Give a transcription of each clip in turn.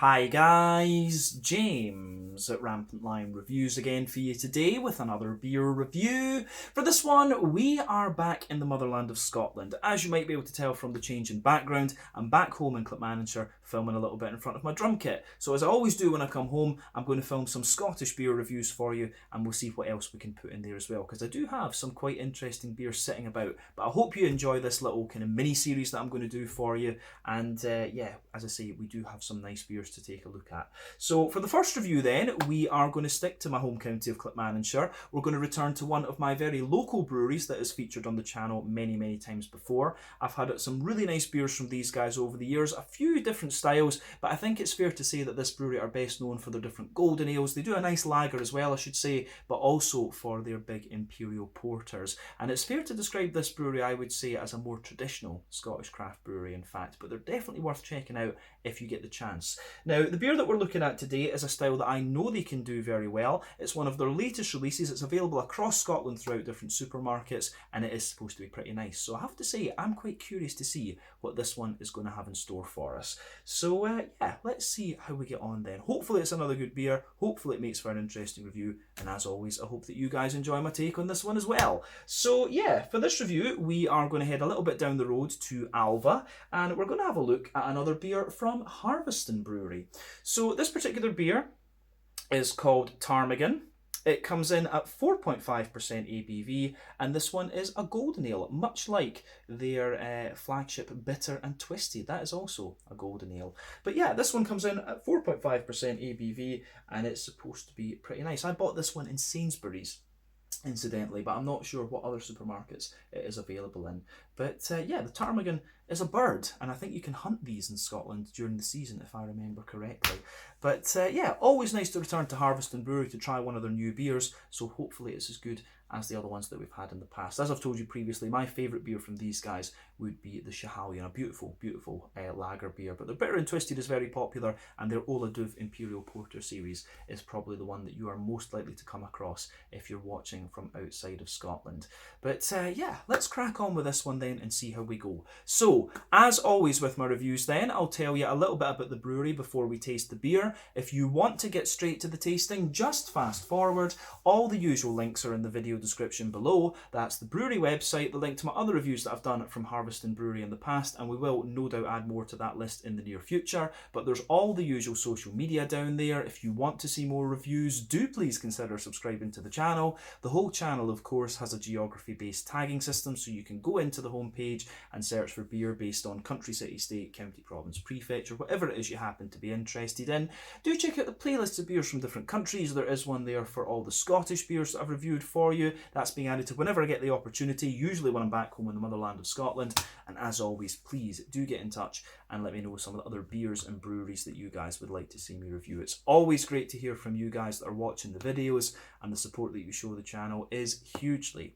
Hi guys, James at Rampant Lion Reviews again for you today with another beer review. For this one, we are back in the motherland of Scotland. As you might be able to tell from the change in background, I'm back home in Clackmannanshire filming a little bit in front of my drum kit. So as I always do when I come home, I'm going to film some Scottish beer reviews for you and we'll see what else we can put in there as well, because I do have some quite interesting beers sitting about. But I hope you enjoy this little kind of mini series that I'm going to do for you. And yeah, as I say, we do have some nice beers to take a look at. So for the first review then, we are going to stick to my home county of Clackmannanshire. We're going to return to one of my very local breweries that has featured on the channel many times before. I've had some really nice beers from these guys over the years, a few different styles, but I think it's fair to say that this brewery are best known for their different golden ales. They do a nice lager as well, I should say, but also for their big imperial porters. And it's fair to describe this brewery, I would say, as a more traditional Scottish craft brewery in fact, but they're definitely worth checking out if you get the chance. Now, the beer that we're looking at today is a style that I know they can do very well. It's one of their latest releases. It's available across Scotland throughout different supermarkets, and it is supposed to be pretty nice. So I have to say, I'm quite curious to see what this one is going to have in store for us. So yeah, let's see how we get on then. Hopefully it's another good beer. Hopefully it makes for an interesting review. And as always, I hope that you guys enjoy my take on this one as well. So yeah, for this review, we are going to head a little bit down the road to Alva, and we're going to have a look at another beer from Harviestoun Brewery. So this particular beer is called Ptarmigan. It comes in at 4.5% ABV, and this one is a golden ale, much like their flagship Bitter and Twisted. That is also a golden ale. But yeah, this one comes in at 4.5% ABV, and it's supposed to be pretty nice. I bought this one in Sainsbury's, incidentally, but I'm not sure what other supermarkets it is available in. But yeah, the ptarmigan is a bird, and I think you can hunt these in Scotland during the season, if I remember correctly. But yeah, always nice to return to Harviestoun Brewery to try one of their new beers, so hopefully it's as good as the other ones that we've had in the past. As I've told you previously, my favourite beer from these guys would be the Schiehallion, a beautiful lager beer. But their Bitter and Twisted is very popular, and their Oladuv Imperial Porter series is probably the one that you are most likely to come across if you're watching from outside of Scotland. But yeah, let's crack on with this one then and see how we go. So, as always with my reviews then, I'll tell you a little bit about the brewery before we taste the beer. If you want to get straight to the tasting, just fast forward. All the usual links are in the video description below. That's the brewery website, the link to my other reviews that I've done from Harviestoun Brewery in the past, and we will no doubt add more to that list in the near future. But there's all the usual social media down there. If you want to see more reviews, do please consider subscribing to the channel. The whole channel, of course, has a geography-based tagging system, so you can go into the homepage and search for beer based on country, city, state, county, province, prefecture, whatever it is you happen to be interested in. Do check out the playlists of beers from different countries. There is one there for all the Scottish beers that I've reviewed for you. That's being added to whenever I get the opportunity, usually when I'm back home in the motherland of Scotland. And as always, please do get in touch and let me know some of the other beers and breweries that you guys would like to see me review. It's always great to hear from you guys that are watching the videos, and the support that you show the channel is hugely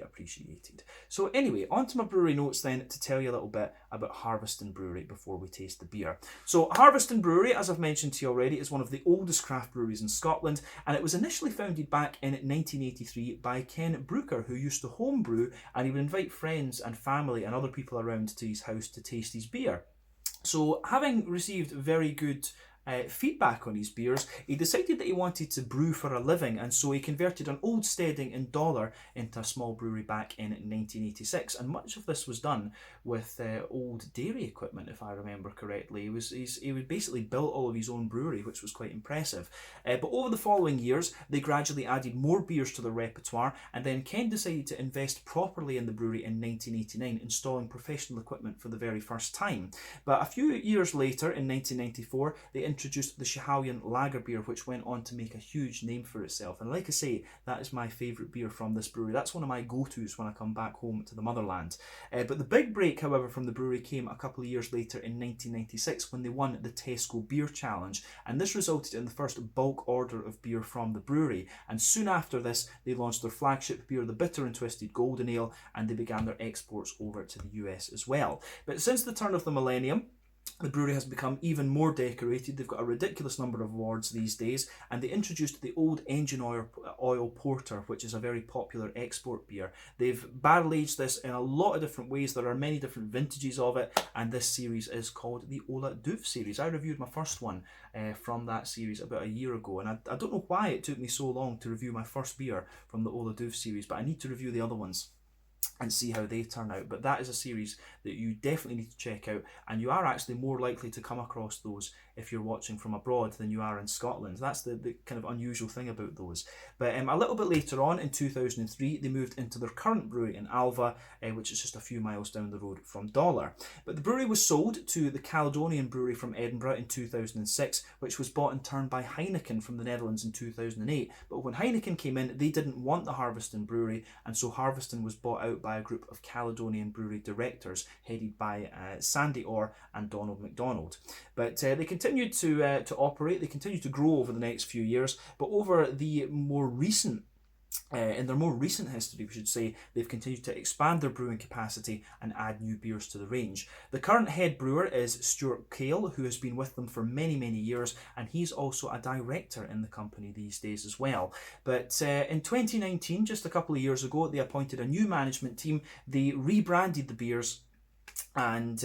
appreciated. So anyway, on to my brewery notes then to tell you a little bit about Harviestoun Brewery before we taste the beer. So Harviestoun Brewery, as I've mentioned to you already, is one of the oldest craft breweries in Scotland, and it was initially founded back in 1983 by Ken Brooker, who used to homebrew, and he would invite friends and family and other people around to his house to taste his beer. So having received very good feedback on his beers, he decided that he wanted to brew for a living, and so he converted an old steading in Dollar into a small brewery back in 1986, and much of this was done with old dairy equipment, if I remember correctly. He would basically built all of his own brewery, which was quite impressive. But over the following years, they gradually added more beers to their repertoire, and then Ken decided to invest properly in the brewery in 1989, installing professional equipment for the very first time. But a few years later, in 1994, they introduced the Schiehallion lager beer, which went on to make a huge name for itself. And like I say, that is my favourite beer from this brewery. That's one of my go-tos when I come back home to the motherland. But the big break, however, from the brewery came a couple of years later in 1996 when they won the Tesco Beer Challenge. And this resulted in the first bulk order of beer from the brewery. And soon after this, they launched their flagship beer, the Bitter and Twisted Golden Ale, and they began their exports over to the US as well. But since the turn of the millennium, The brewery has become even more decorated. They've got a ridiculous number of awards these days, and they introduced the Old Engine Oil Porter, which is a very popular export beer. They've barrel aged this in a lot of different ways. There are many different vintages of it, and this series is called the Ola Doof series. I reviewed my first one from that series about a year ago, and I don't know why it took me so long to review my first beer from the Ola Doof series, but I need to review the other ones and see how they turn out. But that is a series that you definitely need to check out, and you are actually more likely to come across those if you're watching from abroad than you are in Scotland. That's the kind of unusual thing about those. But a little bit later on, in 2003, they moved into their current brewery in Alva, which is just a few miles down the road from Dollar. But the brewery was sold to the Caledonian Brewery from Edinburgh in 2006, which was bought in turn by Heineken from the Netherlands in 2008. But when Heineken came in, they didn't want the Harviestoun Brewery, and so Harviestoun was bought out by a group of Caledonian brewery directors headed by Sandy Orr and Donald MacDonald. But they continued to operate. They continued to grow over the next few years, but over the more recent in their more recent history, we should say, they've continued to expand their brewing capacity and add new beers to the range. The current head brewer is Stuart Cale, who has been with them for many, many years, and he's also a director in the company these days as well. But in 2019, just a couple of years ago, they appointed a new management team. They rebranded the beers, and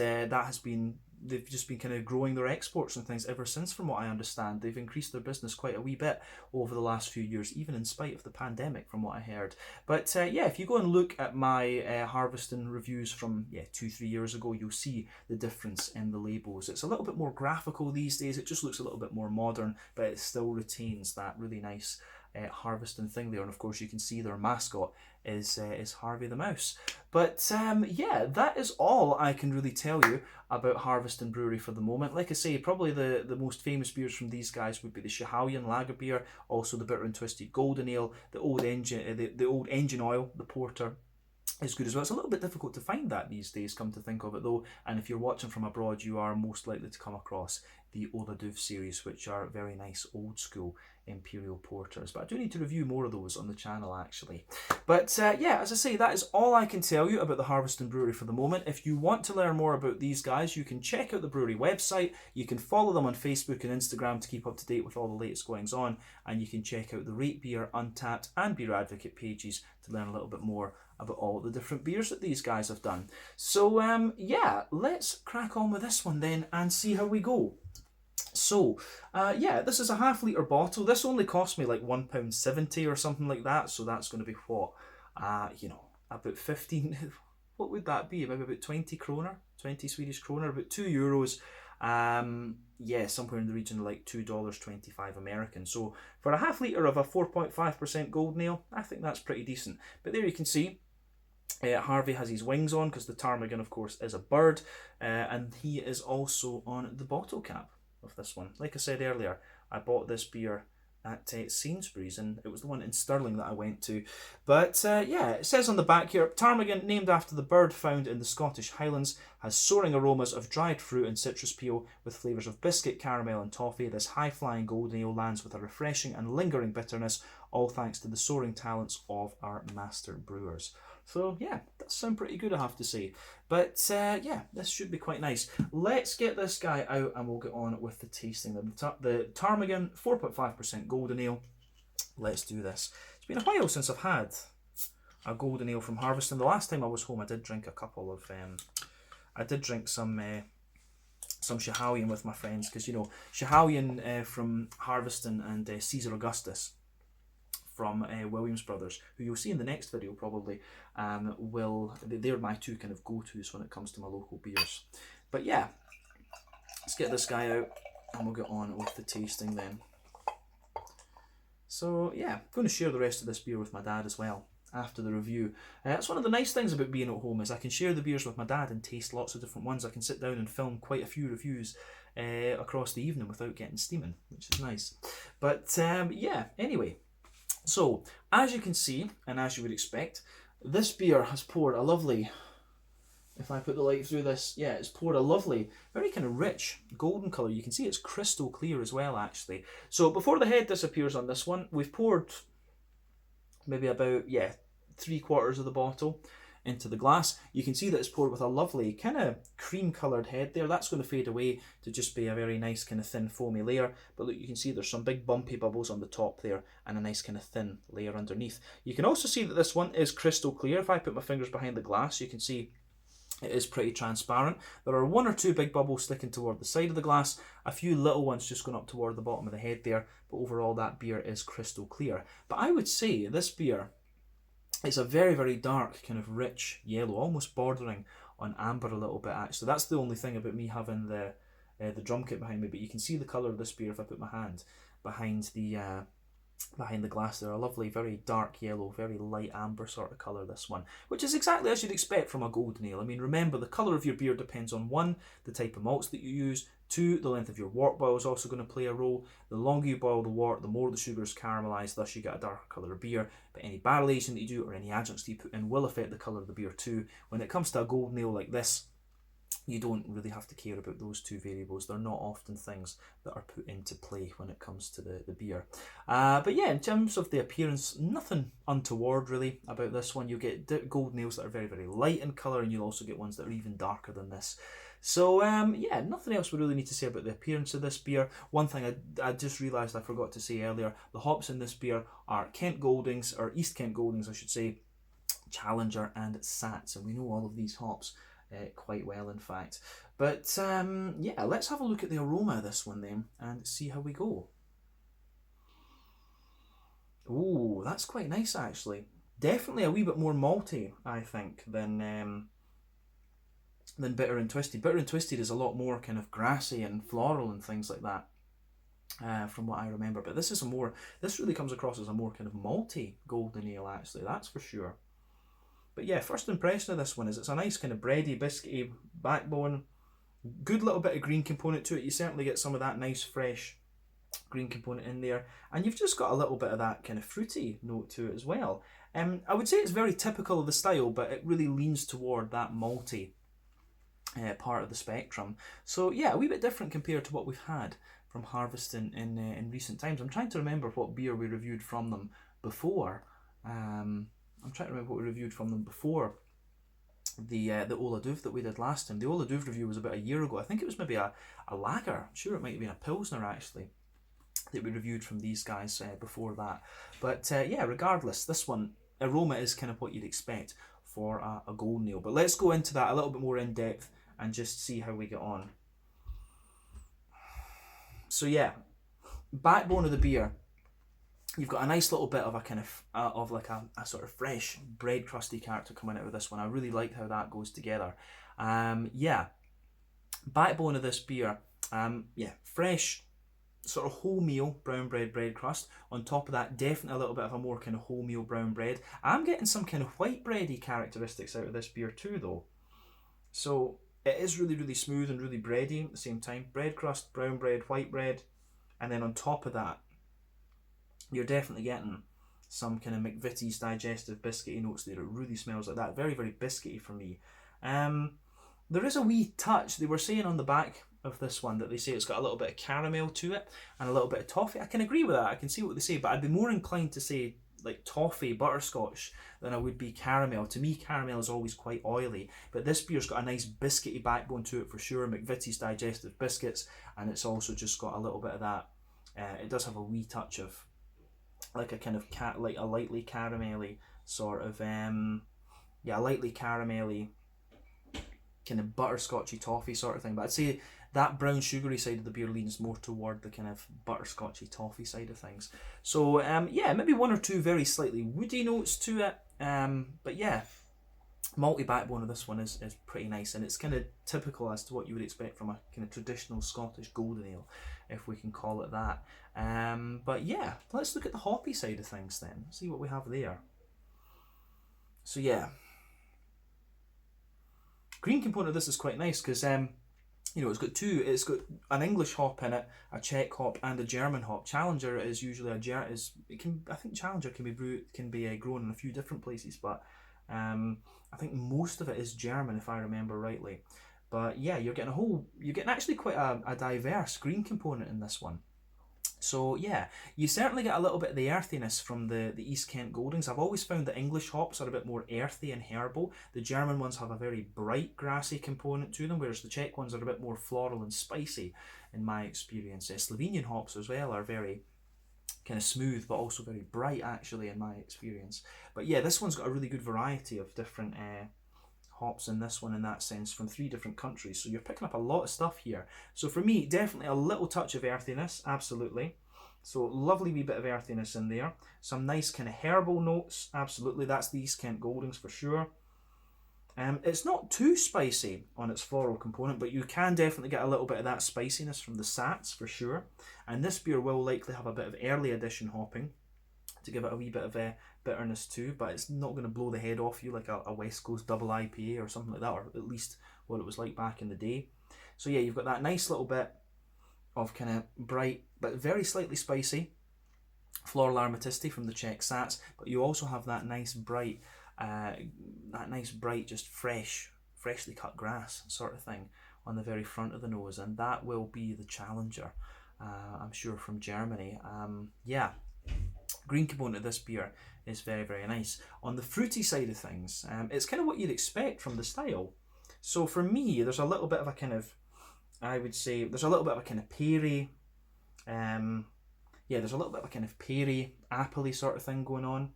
they've just been kind of growing their exports and things ever since, from what I understand. They've increased their business quite a wee bit over the last few years, even in spite of the pandemic, from what I heard. But yeah, if you go and look at my Harviestoun reviews from 2-3 years ago, you'll see the difference in the labels. It's a little bit more graphical these days. It just looks a little bit more modern, but it still retains that really nice Harviestoun thing there. And of course, you can see their mascot is Harvey the Mouse. But yeah, that is all I can really tell you about Harviestoun Brewery for the moment. Like I say, probably the most famous beers from these guys would be the Schiehallion Lager beer, also the Bitter and Twisted Golden Ale, the Old Engine Oil, the Porter is good as well. It's a little bit difficult to find that these days, come to think of it though, and if you're watching from abroad, you are most likely to come across the Ola Doof series, which are very nice old school imperial porters. But I do need to review more of those on the channel actually. But yeah, as I say, that is all I can tell you about the Harviestoun Brewery for the moment. If you want to learn more about these guys, you can check out the brewery website, you can follow them on Facebook and Instagram to keep up to date with all the latest goings on, and you can check out the Rate Beer, Untappd and Beer Advocate pages to learn a little bit more about all the different beers that these guys have done. So yeah, let's crack on with this one then and see how we go. So, yeah, this is a half-litre bottle. This only cost me like £1.70 or something like that. So that's going to be what? You know, about 15... What would that be? Maybe about 20 kroner? 20 Swedish kroner? About €2. Yeah, somewhere in the region of like $2.25 American. So for a half-litre of a 4.5% golden ale, I think that's pretty decent. But there you can see, Harvey has his wings on because the Ptarmigan, of course, is a bird. And he is also on the bottle cap of this one. Like I said earlier, I bought this beer at Sainsbury's, and it was the one in Stirling that I went to. But yeah, it says on the back here, Ptarmigan, named after the bird found in the Scottish Highlands, has soaring aromas of dried fruit and citrus peel with flavours of biscuit, caramel and toffee. This high-flying golden ale lands with a refreshing and lingering bitterness, all thanks to the soaring talents of our master brewers. So yeah, that sounds pretty good, I have to say. But yeah, this should be quite nice. Let's get this guy out and we'll get on with the tasting. The Ptarmigan 4.5% golden ale. Let's do this. It's been a while since I've had a golden ale from Harviestoun. The last time I was home, I did drink a couple of... I did drink some Schiehallion with my friends, because, you know, Schiehallion from Harviestoun and Caesar Augustus from Williams Brothers, who you'll see in the next video probably, they're my two kind of go-tos when it comes to my local beers. But yeah, let's get this guy out and we'll get on with the tasting then. So yeah, I'm going to share the rest of this beer with my dad as well after the review. That's one of the nice things about being at home, is I can share the beers with my dad and taste lots of different ones. I can sit down and film quite a few reviews across the evening without getting steaming, which is nice. But yeah, anyway. So, as you can see, and as you would expect, this beer has poured a lovely, if I put the light through this, yeah, it's poured a lovely, very kind of rich golden colour. You can see it's crystal clear as well, actually. So, before the head disappears on this one, we've poured maybe about, yeah, 3/4 of the bottle. into the glass. You can see that it's poured with a lovely kind of cream coloured head there. That's going to fade away to just be a very nice kind of thin foamy layer. But look, you can see there's some big bumpy bubbles on the top there and a nice kind of thin layer underneath. You can also see that this one is crystal clear. If I put my fingers behind the glass, you can see it is pretty transparent. There are 1 or 2 big bubbles sticking toward the side of the glass, a few little ones just going up toward the bottom of the head there, but overall that beer is crystal clear. But I would say this beer is a very, very dark, kind of rich yellow, almost bordering on amber a little bit actually. That's the only thing about me having the drum kit behind me, but you can see the colour of this beer if I put my hand behind the glass there. A lovely, very dark yellow, very light amber sort of colour, this one, which is exactly as you'd expect from a golden ale. I mean, remember, the colour of your beer depends on 1, the type of malts that you use, 2, the length of your wort boil is also going to play a role. The longer you boil the wort, the more the sugar is caramelised, thus you get a darker colour of beer. But any barrel aging that you do or any adjuncts that you put in will affect the colour of the beer too. When it comes to a golden ale like this, you don't really have to care about those 2 variables. They're not often things that are put into play when it comes to the beer. But yeah, in terms of the appearance, nothing untoward really about this one. You'll get golden ales that are very, very light in colour, and you'll also get ones that are even darker than this. So yeah, nothing else we really need to say about the appearance of this beer. One thing I just realised I forgot to say earlier, the hops in this beer are Kent Goldings, or East Kent Goldings I should say, Challenger and Sats, and we know all of these hops quite well in fact. But yeah, let's have a look at the aroma of this one then and see how we go. Oh, that's quite nice actually. Definitely a wee bit more malty, I think, than Bitter and Twisted. Bitter and Twisted is a lot more kind of grassy and floral and things like that, from what I remember. But this really comes across as a more kind of malty golden ale actually, that's for sure. But yeah, first impression of this one is it's a nice kind of bready, biscuity backbone. Good little bit of green component to it. You certainly get some of that nice fresh green component in there. And you've just got a little bit of that kind of fruity note to it as well. I would say it's very typical of the style, but it really leans toward that malty part of the spectrum. So yeah, a wee bit different compared to what we've had from Harviestoun in recent times. I'm trying to remember what beer we reviewed from them before. I'm trying to remember what we reviewed from them before the Ola Douv that we did last time. The Ola Douv review was about a year ago. I think it was maybe a lager. I'm sure it might have been a Pilsner actually that we reviewed from these guys before that. But yeah, regardless, this one, aroma is kind of what you'd expect for a golden ale. But let's go into that a little bit more in depth and just see how we get on. So yeah, backbone of the beer. You've got a nice little bit of a kind of like a sort of fresh bread crusty character coming out of this one. I really like how that goes together. Yeah, backbone of this beer. Yeah, fresh sort of wholemeal brown bread crust. On top of that, definitely a little bit of a more kind of wholemeal brown bread. I'm getting some kind of white bready characteristics out of this beer too though. So it is really, really smooth and really bready at the same time. Bread crust, brown bread, white bread, and then on top of that, you're definitely getting some kind of McVitie's digestive biscuity notes there. It really smells like that. Very, very biscuity for me. There is a wee touch. They were saying on the back of this one that they say it's got a little bit of caramel to it and a little bit of toffee. I can agree with that. I can see what they say, but I'd be more inclined to say like toffee, butterscotch, than I would be caramel. To me, caramel is always quite oily, but this beer's got a nice biscuity backbone to it for sure. McVitie's digestive biscuits, and it's also just got a little bit of that. It does have a wee touch of like a kind of like a lightly caramelly sort of yeah, lightly caramelly kind of butterscotchy toffee sort of thing. But I'd say that brown sugary side of the beer leans more toward the kind of butterscotchy toffee side of things. So yeah, maybe 1 or 2 very slightly woody notes to it. But yeah, malty backbone of this one is pretty nice, and it's kind of typical as to what you would expect from a kind of traditional Scottish golden ale, if we can call it that. But yeah, let's look at the hoppy side of things then, see what we have there. So yeah, green component of this is quite nice because you know, it's got an English hop in it, a Czech hop, and a German hop. Challenger is usually I think Challenger can be grown in a few different places, but I think most of it is German if I remember rightly. But yeah, you're getting actually quite a diverse green component in this one. So yeah, you certainly get a little bit of the earthiness from the East Kent Goldings. I've always found that English hops are a bit more earthy and herbal. The German ones have a very bright grassy component to them, whereas the Czech ones are a bit more floral and spicy in my experience. Slovenian hops as well are very kind of smooth but also very bright actually in my experience. But yeah, this one's got a really good variety of different hops in this one in that sense from 3 different countries, so you're picking up a lot of stuff here. So for me, definitely a little touch of earthiness, absolutely. So lovely wee bit of earthiness in there. Some nice kind of herbal notes, absolutely. That's the East Kent Goldings for sure. It's not too spicy on its floral component, but you can definitely get a little bit of that spiciness from the Sats for sure. And this beer will likely have a bit of early edition hopping to give it a wee bit of bitterness too, but it's not going to blow the head off you like a West Coast double IPA or something like that, or at least what it was like back in the day. So yeah, you've got that nice little bit of kind of bright but very slightly spicy floral aromaticity from the Czech Sats, but you also have that nice bright just freshly cut grass sort of thing on the very front of the nose, and that will be the challenger, I'm sure, from Germany. Yeah, green component of this beer is very, very nice. On the fruity side of things, it's kind of what you'd expect from the style. So for me, there's a little bit of a kind of, I would say, there's a little bit of a kind of peary, yeah, there's a little bit of a kind of peary, apple-y sort of thing going on.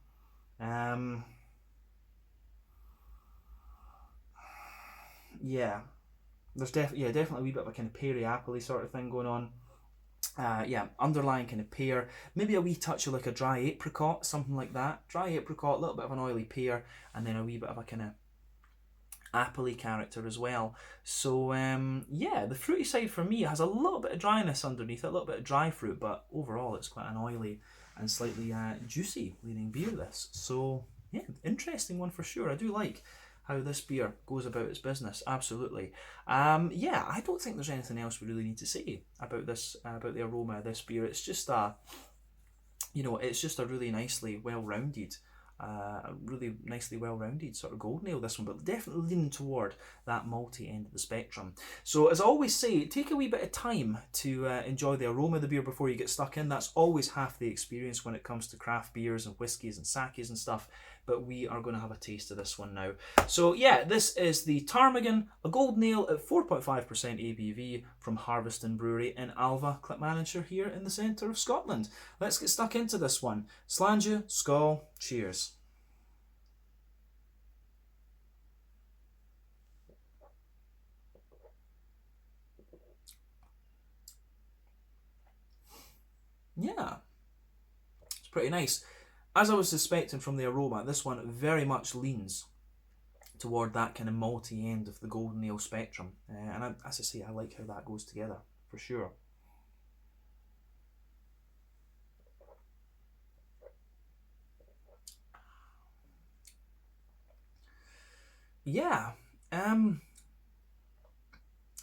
Yeah, there's definitely a wee bit of a kind of peary, apple-y sort of thing going on. Yeah, underlying kind of pear, maybe a wee touch of like a dry apricot, something like that. Dry apricot, a little bit of an oily pear, and then a wee bit of a kind of apple-y character as well. So yeah, the fruity side for me has a little bit of dryness underneath it, a little bit of dry fruit, but overall it's quite an oily and slightly juicy leaning beer, this. So yeah, interesting one for sure. I do like how this beer goes about its business, absolutely. Yeah, I don't think there's anything else we really need to say about this, about the aroma of this beer. It's just a, it's just a really nicely well-rounded sort of golden ale, this one, but definitely leaning toward that malty end of the spectrum. So as I always say, take a wee bit of time to enjoy the aroma of the beer before you get stuck in. That's always half the experience when it comes to craft beers and whiskies and sakes and stuff, but we are going to have a taste of this one now. So yeah, this is the Ptarmigan, a golden ale at 4.5% ABV from Harviestoun Brewery in Alva, Clackmannanshire, here in the centre of Scotland. Let's get stuck into this one. Slàinte, skål, cheers. Yeah, it's pretty nice. As I was suspecting from the aroma, this one very much leans toward that kind of malty end of the golden ale spectrum. And as I say, I like how that goes together, for sure. Yeah,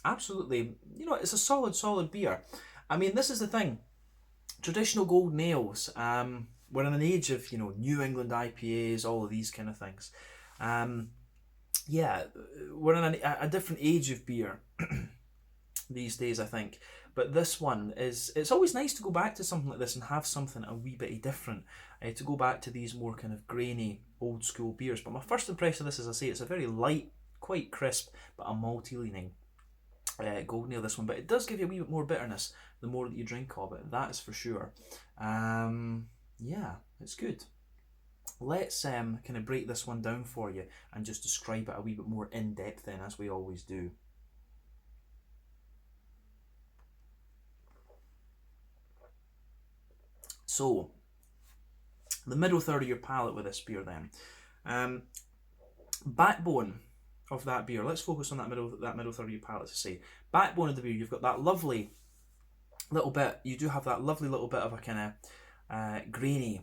absolutely. It's a solid beer. I mean, this is the thing. Traditional golden ales, we're in an age of, New England IPAs, all of these kind of things. Yeah, we're in a different age of beer these days, I think. But this one it's always nice to go back to something like this and have something a wee bit different, to go back to these more kind of grainy, old school beers. But my first impression of this, as I say, it's a very light, quite crisp, but a malty leaning golden ale, this one. But it does give you a wee bit more bitterness the more that you drink of it, that is for sure. Yeah, it's good. Let's kind of break this one down for you and just describe it a wee bit more in depth then, as we always do. So, the middle third of your palate with this beer then. Backbone of that beer, let's focus on that middle third of your palate to say. Backbone of the beer, you've got that lovely little bit, you do have that lovely little bit of a kind of grainy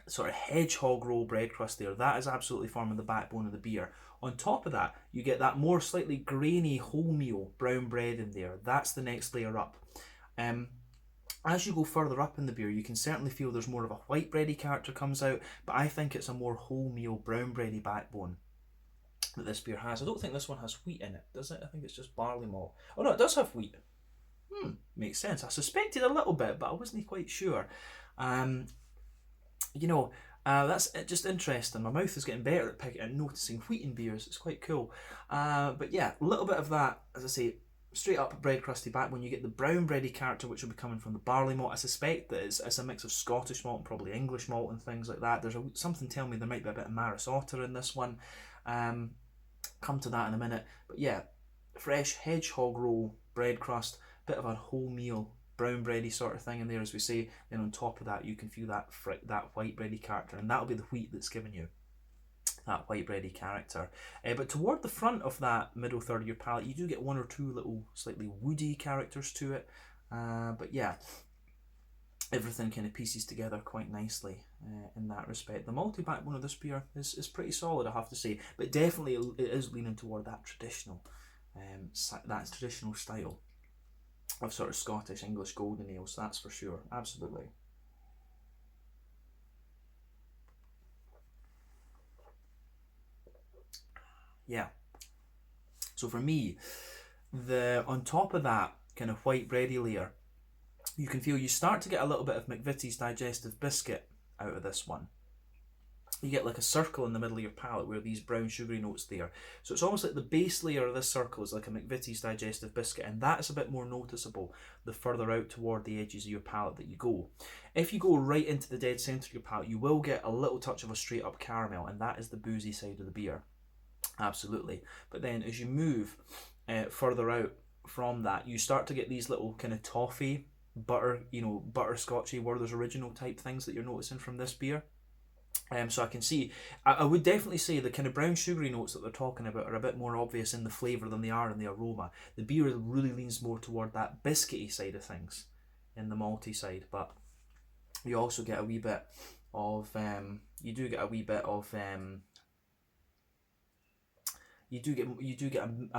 sort of hedgehog roll bread crust there. That is absolutely forming the backbone of the beer. On top of that, you get that more slightly grainy wholemeal brown bread in there. That's the next layer up. As you go further up in the beer, you can certainly feel there's more of a white bready character comes out, but I think it's a more wholemeal brown bready backbone that this beer has. I don't think this one has wheat in it, does it? I think it's just barley malt. Oh no, it does have wheat. makes sense. I suspected a little bit, but I wasn't quite sure. You know, that's just interesting. My mouth is getting better at picking and noticing wheat in beers. It's quite cool. But yeah, a little bit of that, as I say, straight up bread crusty back. When you get the brown bready character, which will be coming from the barley malt, I suspect that it's a mix of Scottish malt and probably English malt and things like that. There's something telling me there might be a bit of Maris Otter in this one. Come to that in a minute. But yeah, fresh hedgehog roll bread crust, bit of a wholemeal brown bready sort of thing in there, as we say. Then on top of that, you can feel that white bready character, and that'll be the wheat that's giving you that white bready character. But toward the front of that middle third of your palate, you do get one or two little slightly woody characters to it. But yeah, everything kind of pieces together quite nicely in that respect. The malty backbone of this beer is pretty solid, I have to say, but definitely it is leaning toward that traditional style of sort of Scottish English golden ales, that's for sure, absolutely. Yeah. So for me, on top of that kind of white bready layer, you can feel you start to get a little bit of McVitie's digestive biscuit out of this one. You get like a circle in the middle of your palate where these brown sugary notes there. So it's almost like the base layer of this circle is like a McVitie's digestive biscuit, and that is a bit more noticeable the further out toward the edges of your palate that you go. If you go right into the dead centre of your palate, you will get a little touch of a straight up caramel, and that is the boozy side of the beer. Absolutely. But then as you move further out from that, you start to get these little kind of toffee, butterscotchy Werther's Original type things that you're noticing from this beer. So I can see, I would definitely say the kind of brown sugary notes that they're talking about are a bit more obvious in the flavour than they are in the aroma. The beer really leans more toward that biscuity side of things in the malty side, but you also get a wee bit of, you do get a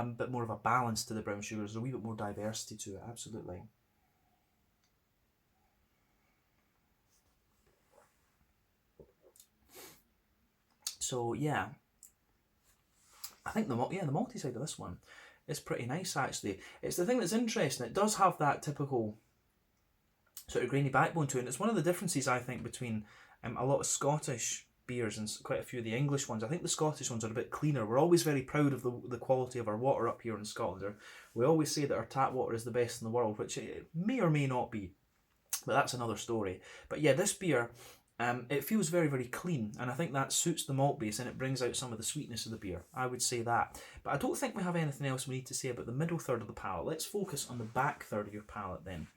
bit more of a balance to the brown sugars. There's a wee bit more diversity to it, absolutely. So yeah, I think the malty side of this one is pretty nice actually. It's the thing that's interesting. It does have that typical sort of grainy backbone to it, and it's one of the differences I think between a lot of Scottish beers and quite a few of the English ones. I think the Scottish ones are a bit cleaner. We're always very proud of the quality of our water up here in Scotland. We always say that our tap water is the best in the world, which it may or may not be, but that's another story. But yeah, this beer, it feels very, very clean, and I think that suits the malt base and it brings out some of the sweetness of the beer. I would say that. But I don't think we have anything else we need to say about the middle third of the palate. Let's focus on the back third of your palate then.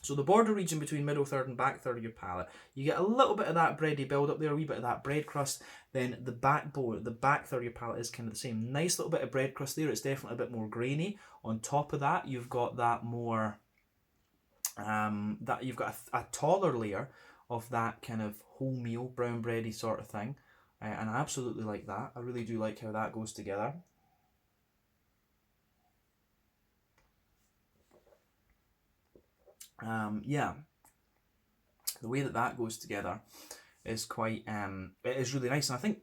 So the border region between middle third and back third of your palate, you get a little bit of that bready build up there, a wee bit of that bread crust. Then the back third of your palate is kind of the same. Nice little bit of bread crust there. It's definitely a bit more grainy. On top of that, you've got that more, you've got a taller layer of that kind of wholemeal brown bready sort of thing, and I absolutely like that. I really do like how that goes together. Yeah, the way that goes together is quite it is really nice, and I think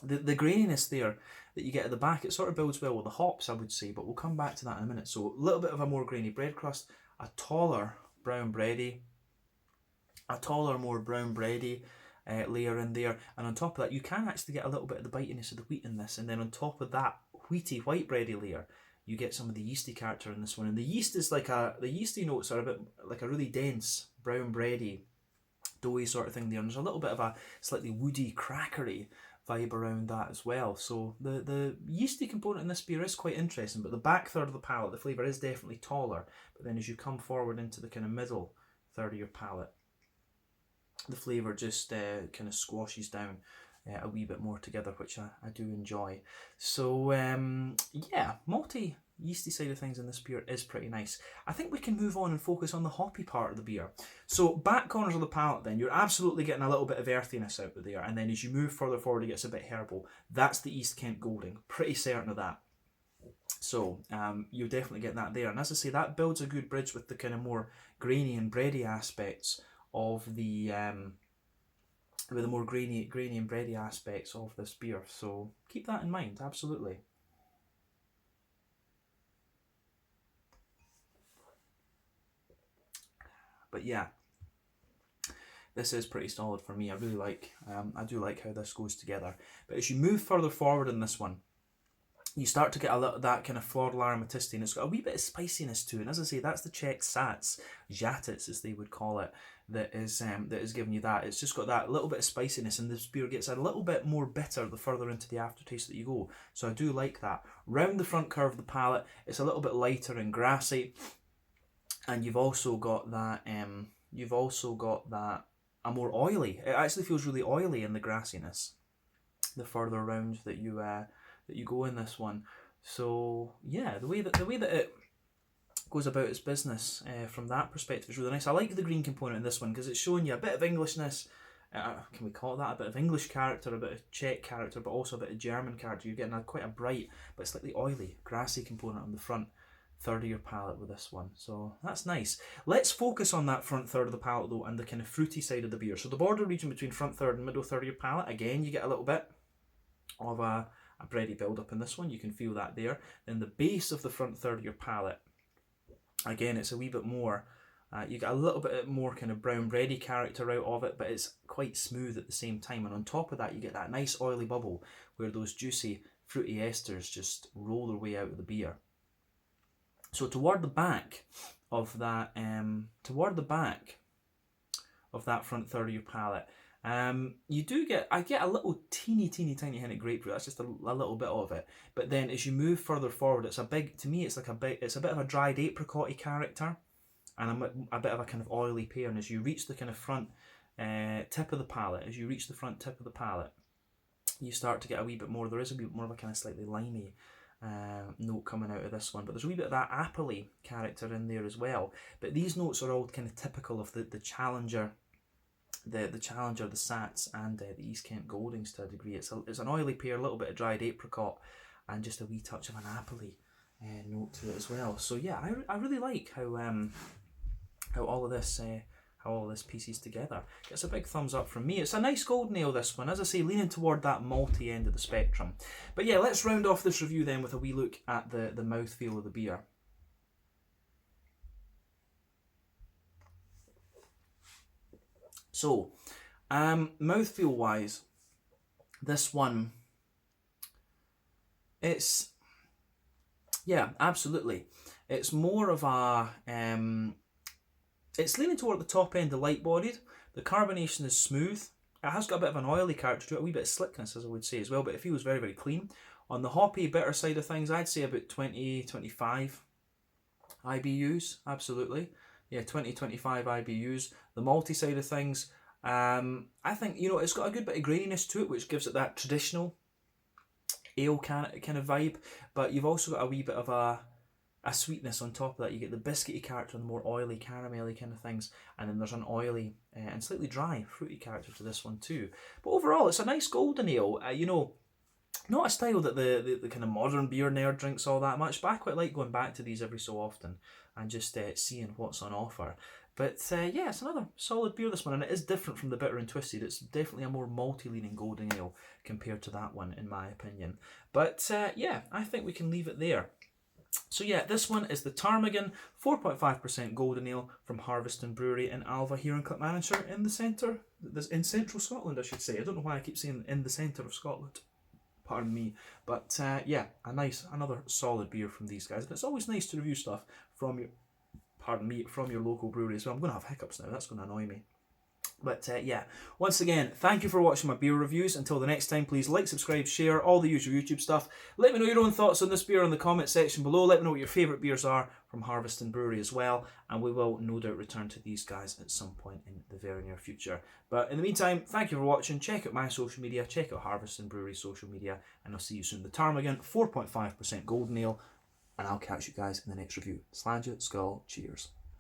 the graininess there that you get at the back, it sort of builds well with the hops, I would say, but we'll come back to that in a minute. So a little bit of a more grainy bread crust, a taller brown bready, more brown bready layer in there, and on top of that you can actually get a little bit of the bitiness of the wheat in this, and then on top of that wheaty white bready layer you get some of the yeasty character in this one, and the yeast is the yeasty notes are a bit like a really dense brown bready doughy sort of thing there, and there's a little bit of a slightly woody crackery vibe around that as well. So the yeasty component in this beer is quite interesting, but the back third of the palate, the flavour is definitely taller, but then as you come forward into the kind of middle third of your palate, the flavour just kind of squashes down a wee bit more together, which I do enjoy. So yeah, malty yeasty side of things in this beer is pretty nice. I think we can move on and focus on the hoppy part of the beer. So back corners of the palate then, you're absolutely getting a little bit of earthiness out of there, and then as you move further forward it gets a bit herbal. That's the East Kent Golding, pretty certain of that. So you'll definitely get that there, and as I say, that builds a good bridge with the kind of more grainy and bready aspects of the with the more grainy and bready aspects of this beer. So keep that in mind, absolutely. But yeah, this is pretty solid for me. I really like, I do like how this goes together. But as you move further forward in this one, you start to get a little that kind of floral aromaticity, and it's got a wee bit of spiciness to it. And as I say, that's the Czech Sats, Jatets as they would call it, that is giving you that. It's just got that little bit of spiciness, and this beer gets a little bit more bitter the further into the aftertaste that you go. So I do like that. Round the front curve of the palate, it's a little bit lighter and grassy, and you've also got that a more oily. It actually feels really oily in the grassiness the further around that you go in this one. So yeah, the way that it goes about its business from that perspective is really nice. I like the green component in this one because it's showing you a bit of Englishness. Can we call it that? A bit of English character, a bit of Czech character, but also a bit of German character. You're getting quite a bright but slightly oily, grassy component on the front third of your palate with this one. So that's nice. Let's focus on that front third of the palate though, and the kind of fruity side of the beer. So the border region between front third and middle third of your palate, again, you get a little bit of a bready build up in this one. You can feel that there. Then the base of the front third of your palate, again, it's a wee bit more, you get a little bit more kind of brown bready character out of it, but it's quite smooth at the same time. And on top of that, you get that nice oily bubble where those juicy fruity esters just roll their way out of the beer. So toward the back of that front third of your palate, I get a little teeny tiny hint of grapefruit. That's just a little bit of it. But then as you move further forward, it's a bit of a dried apricot-y character, and a bit of a kind of oily pear. And as you reach the kind of front tip of the palate, you start to get a wee bit more. There is a wee bit more of a kind of slightly limey note coming out of this one, but there's a wee bit of that appley character in there as well. But these notes are all kind of typical of the Challenger. The Challenger, the Sats, and the East Kent Goldings to a degree. It's an oily pear, a little bit of dried apricot, and just a wee touch of an appley note to it as well. So yeah, I really like how all of this pieces together. Gets a big thumbs up from me. It's a nice golden ale, this one. As I say, leaning toward that malty end of the spectrum. But yeah, let's round off this review then with a wee look at the mouthfeel of the beer. So, mouthfeel wise, this one, absolutely. It's more of a, it's leaning toward the top end, the light bodied. The carbonation is smooth. It has got a bit of an oily character to it, a wee bit of slickness, as I would say as well, but it feels very clean. On the hoppy, bitter side of things, I'd say about 20-25 IBUs, absolutely. Yeah, 20-25 IBUs. The malty side of things, I think, it's got a good bit of graininess to it, which gives it that traditional ale kind of vibe, but you've also got a wee bit of a sweetness on top of that. You get the biscuity character and the more oily, caramelly kind of things, and then there's an oily and slightly dry, fruity character to this one too. But overall, it's a nice golden ale. Not a style that the kind of modern beer nerd drinks all that much, but I quite like going back to these every so often and just seeing what's on offer. But yeah, it's another solid beer, this one, and it is different from the bitter and twisted. It's definitely a more malty leaning golden ale compared to that one, in my opinion. But yeah, I think we can leave it there. So yeah, this one is the Ptarmigan 4.5% golden ale from Harviestoun Brewery in Alva here in Clackmannanshire in central Scotland, I should say. I don't know why I keep saying in the centre of Scotland. Pardon me. But yeah, another solid beer from these guys. And it's always nice to review stuff from your local brewery as well. I'm going to have hiccups now. That's going to annoy me. But yeah, once again, thank you for watching my beer reviews. Until the next time, please like, subscribe, share, all the usual YouTube stuff. Let me know your own thoughts on this beer in the comment section below. Let me know what your favourite beers are from Harviestoun Brewery as well. And we will no doubt return to these guys at some point in the very near future. But in the meantime, thank you for watching. Check out my social media. Check out Harviestoun Brewery's social media. And I'll see you soon. The Ptarmigan 4.5% golden ale. And I'll catch you guys in the next review. Slàinte, skål, cheers.